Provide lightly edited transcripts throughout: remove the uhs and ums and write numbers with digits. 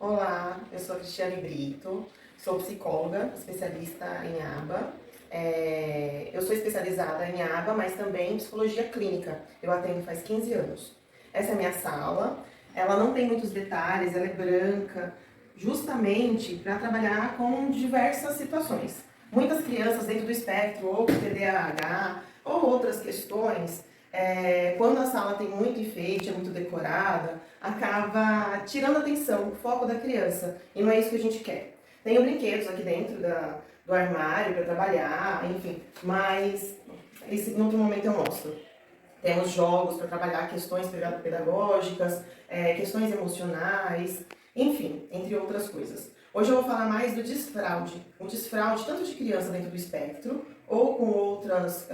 Olá, eu sou a Cristiane Brito, sou psicóloga, especialista em ABA. Eu sou especializada em ABA, mas também em psicologia clínica. Eu atendo faz 15 anos. Essa é a minha sala. Ela não tem muitos detalhes, ela é branca, justamente para trabalhar com diversas situações. Muitas crianças dentro do espectro, ou com TDAH, ou outras questões, quando a sala tem muito enfeite, é muito decorada, acaba tirando a atenção, o foco da criança. E não é isso que a gente quer. Tenho brinquedos aqui dentro do armário para trabalhar, enfim, mas em outro momento eu mostro. Temos jogos para trabalhar questões pedagógicas, questões emocionais, enfim, entre outras coisas. Hoje eu vou falar mais do desfraude. O desfraude tanto de criança dentro do espectro ou com outras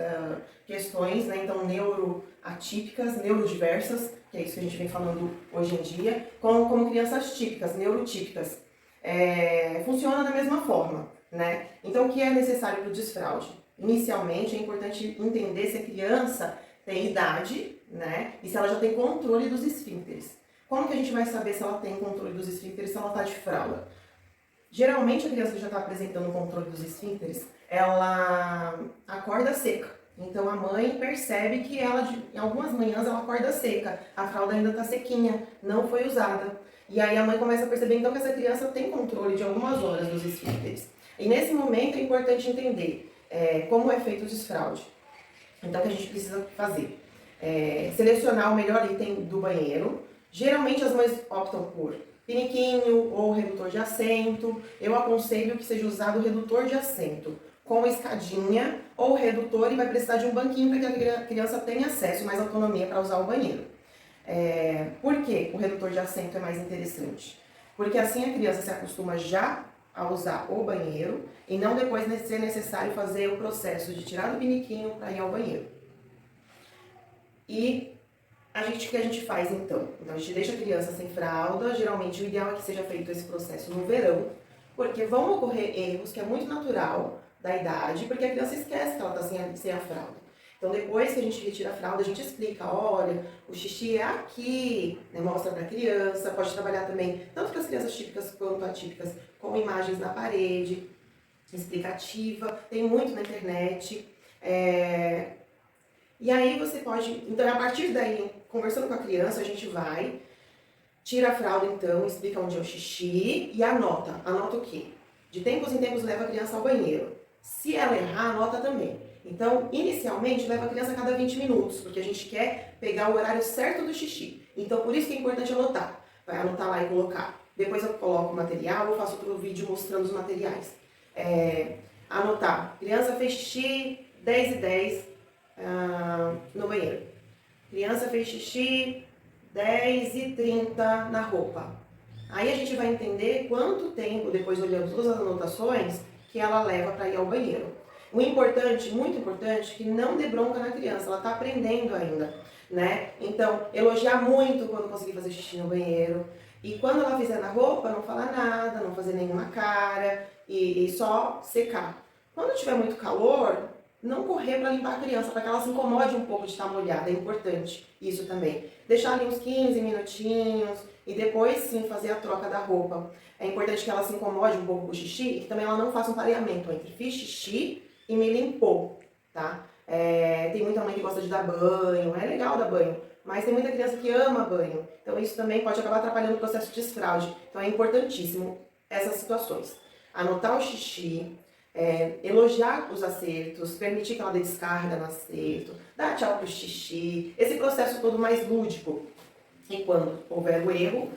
questões, né? Então neuroatípicas, neurodiversas, que é isso que a gente vem falando hoje em dia, como crianças típicas, neurotípicas. Funciona da mesma forma, né? Então o que é necessário para o desfraude? Inicialmente é importante entender se a criança tem idade, né? E se ela já tem controle dos esfíncteres. Como que a gente vai saber se ela tem controle dos esfíncteres, se ela está de fralda? Geralmente a criança que já está apresentando o controle dos esfíncteres, ela acorda seca. Então a mãe percebe que em algumas manhãs ela acorda seca, a fralda ainda está sequinha, não foi usada. E aí a mãe começa a perceber então que essa criança tem controle de algumas horas dos esfíncteres. E nesse momento é importante entender como é feito o desfraude. Então o que a gente precisa fazer? Selecionar o melhor item do banheiro. Geralmente as mães optam por piniquinho ou redutor de assento. Eu aconselho que seja usado o redutor de assento com escadinha ou redutor, e vai precisar de um banquinho para que a criança tenha acesso, mais autonomia para usar o banheiro. Por que o redutor de assento é mais interessante? Porque assim a criança se acostuma já a usar o banheiro e não depois ser necessário fazer o processo de tirar do piniquinho para ir ao banheiro. E o que a gente faz então? Então a gente deixa a criança sem fralda. Geralmente o ideal é que seja feito esse processo no verão, porque vão ocorrer erros que é muito natural da idade, porque a criança esquece que ela está sem a fralda. Então depois que a gente retira a fralda, a gente explica, olha, o xixi é aqui, né? Mostra para a criança, pode trabalhar também, tanto para as crianças típicas quanto atípicas, com imagens na parede, explicativa, tem muito na internet. E aí você pode, então a partir daí, conversando com a criança, a gente vai, tira a fralda então, explica onde é o xixi e anota. Anota o quê? De tempos em tempos leva a criança ao banheiro. Se ela errar, anota também. Então, inicialmente, leva a criança a cada 20 minutos, porque a gente quer pegar o horário certo do xixi. Então, por isso que é importante anotar. Vai anotar lá e colocar. Depois eu coloco o material ou faço outro vídeo mostrando os materiais. Anotar. Criança fez xixi 10h10 no banheiro. Criança fez xixi 10h30 na roupa. Aí a gente vai entender quanto tempo, depois olhando todas as anotações, que ela leva para ir ao banheiro. O importante, muito importante, que não dê bronca na criança, ela está aprendendo ainda, né? Então, elogiar muito quando conseguir fazer xixi no banheiro. E quando ela fizer na roupa, não falar nada, não fazer nenhuma cara e só secar. Quando tiver muito calor, não correr para limpar a criança, para que ela se incomode um pouco de estar molhada, é importante isso também. Deixar ali uns 15 minutinhos e depois sim fazer a troca da roupa. É importante que ela se incomode um pouco com o xixi e que também ela não faça um pareamento entre fiz xixi e me limpou, tá? Tem muita mãe que gosta de dar banho, é legal dar banho, mas tem muita criança que ama banho. Então isso também pode acabar atrapalhando o processo de desfraude. Então é importantíssimo essas situações. Anotar o xixi, elogiar os acertos, permitir que ela dê descarga no acerto, dar tchau pro xixi, esse processo todo mais lúdico. E quando houver o erro,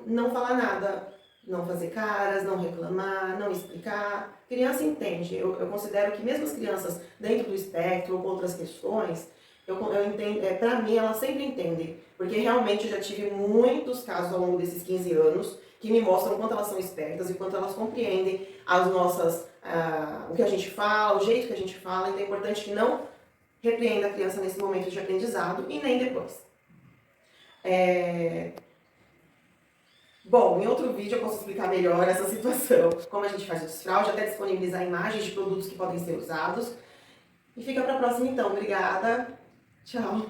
não falar nada, não fazer caras, não reclamar, não explicar. Criança entende. Eu considero que mesmo as crianças dentro do espectro ou com outras questões, eu entendo, para mim elas sempre entendem, porque realmente eu já tive muitos casos ao longo desses 15 anos que me mostram o quanto elas são espertas e o quanto elas compreendem o que a gente fala, o jeito que a gente fala. Então é importante que não repreenda a criança nesse momento de aprendizado e nem depois. Bom, em outro vídeo eu posso explicar melhor essa situação, como a gente faz o desfraude, até disponibilizar imagens de produtos que podem ser usados. E fica para a próxima então. Obrigada. Tchau.